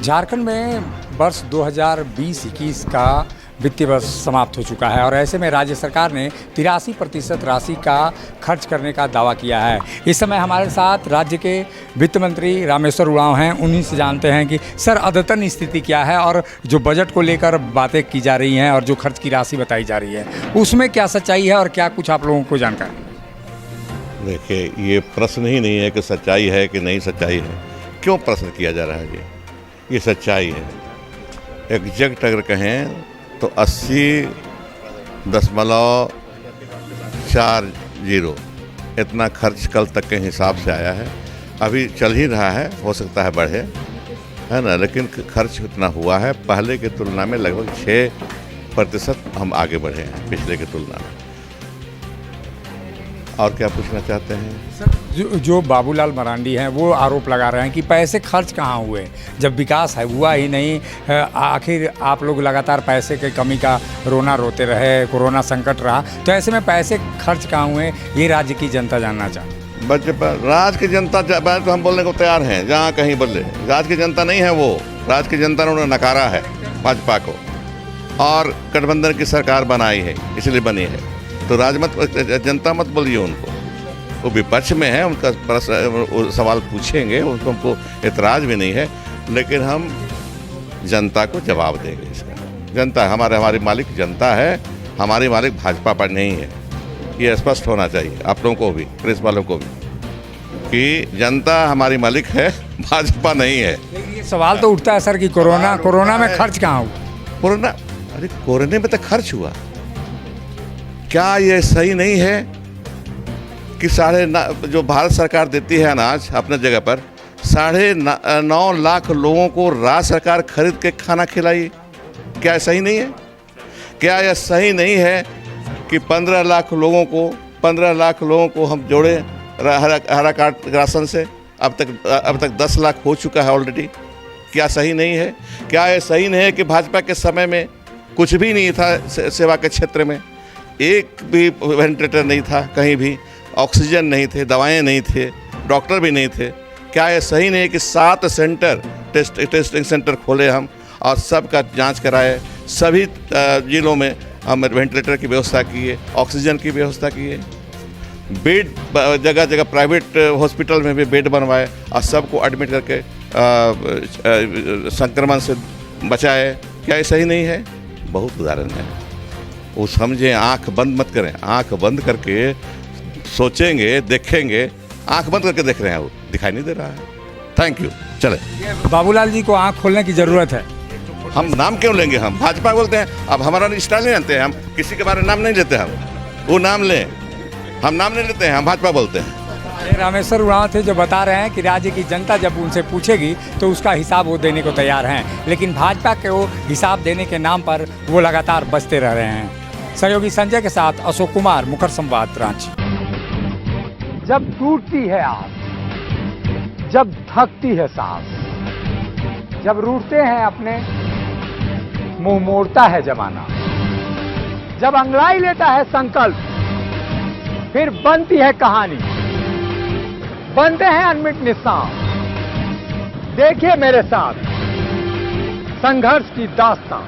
झारखंड में वर्ष 2020-21 का वित्तीय वर्ष समाप्त हो चुका है और ऐसे में राज्य सरकार ने 83% राशि का खर्च करने का दावा किया है। इस समय हमारे साथ राज्य के वित्त मंत्री रामेश्वर उरांव हैं। उन्हीं से जानते हैं कि सर अद्यतन स्थिति क्या है और जो बजट को लेकर बातें की जा रही हैं और जो खर्च की राशि बताई जा रही है उसमें क्या सच्चाई है और क्या कुछ आप लोगों को जानकारी? देखिए, ये प्रश्न ही नहीं है कि सच्चाई है कि नहीं सच्चाई है। क्यों प्रश्न किया जा रहा है ये सच्चाई है। एग्जैक्ट अगर कहें तो 80.40 इतना खर्च कल तक के हिसाब से आया है। अभी चल ही रहा है, हो सकता है बढ़े, है ना, लेकिन खर्च इतना हुआ है पहले की तुलना में लगभग 6% हम आगे बढ़े हैं पिछले की तुलना में। और क्या पूछना चाहते हैं सर? जो बाबूलाल मरांडी हैं वो आरोप लगा रहे हैं कि पैसे खर्च कहाँ हुए जब विकास है हुआ ही नहीं। आखिर आप लोग लगातार पैसे की कमी का रोना रोते रहे, कोरोना संकट रहा, तो ऐसे में पैसे खर्च कहाँ हुए ये राज्य की जनता जानना चाहती है। राज्य की जनता तो हम बोलने को तैयार हैं, जहाँ कहीं बोले। राज्य की जनता नहीं है वो, राज्य की जनता ने उन्होंने नकारा है भाजपा को और गठबंधन की सरकार बनाई है, इसलिए बनी है। तो जनता मत बोलिए उनको, वो विपक्ष में है, उनका सवाल पूछेंगे, उनको हमको एतराज़ भी नहीं है, लेकिन हम जनता को जवाब देंगे इसका। जनता हमारी मालिक जनता है, हमारी मालिक भाजपा पर नहीं है। ये स्पष्ट होना चाहिए आप लोगों को भी, प्रेस वालों को भी, कि जनता हमारी मालिक है, भाजपा नहीं है। लेकिन ये सवाल तो उठता है सर कि कोरोना में खर्च कहाँ हुआ? कोरोना में तो खर्च हुआ। क्या ये सही नहीं है कि जो भारत सरकार देती है अनाज अपने जगह पर 9.5 लाख लोगों को राज्य सरकार खरीद के खाना खिलाई? क्या सही नहीं है? क्या यह सही नहीं है कि 15 लाख लोगों को हम जोड़े हरा कार्ड राशन से? अब तक 10 लाख हो चुका है ऑलरेडी। क्या सही नहीं है? क्या यह सही नहीं है कि भाजपा के समय में कुछ भी नहीं था सेवा के क्षेत्र में? एक भी वेंटिलेटर नहीं था, कहीं भी ऑक्सीजन नहीं थे, दवाएं नहीं थे, डॉक्टर भी नहीं थे। क्या ये सही नहीं है कि 7 टेस्टिंग सेंटर खोले हम और सबका जांच कराए, सभी जिलों में हम वेंटिलेटर की व्यवस्था किए, ऑक्सीजन की व्यवस्था किए, बेड जगह जगह प्राइवेट हॉस्पिटल में भी बेड बनवाए और सबको एडमिट करके संक्रमण से बचाए? क्या ये सही नहीं है? बहुत उदाहरण है। वो समझें, आंख बंद मत करें, आंख बंद करके सोचेंगे, देखेंगे। आंख बंद करके देख रहे हैं, वो दिखाई नहीं दे रहा है। Thank you. चले, बाबूलाल जी को आंख खोलने की जरूरत है। हम नाम क्यों लेंगे? हम भाजपा बोलते हैं। अब हमारा स्टाइल नहीं जानते हैं, हम किसी के बारे में नाम नहीं लेते। हम वो नाम लें, हम नाम नहीं लेते हैं, हम भाजपा बोलते हैं। रामेश्वर उरांव थे जो बता रहे हैं कि राज्य की जनता जब उनसे पूछेगी तो उसका हिसाब वो देने को तैयार हैं, लेकिन भाजपा के वो हिसाब देने के नाम पर वो लगातार बचते रह रहे हैं। सहयोगी संजय के साथ अशोक कुमार, मुखर संवाद, रांची। जब टूटती है आस, जब थकती है सांस, जब रूठते हैं अपने, मुंह मोड़ता है जमाना, जब अंगड़ाई लेता है संकल्प, फिर बनती है कहानी, बनते हैं अनमिट निशान। देखिए मेरे साथ संघर्ष की दास्तान।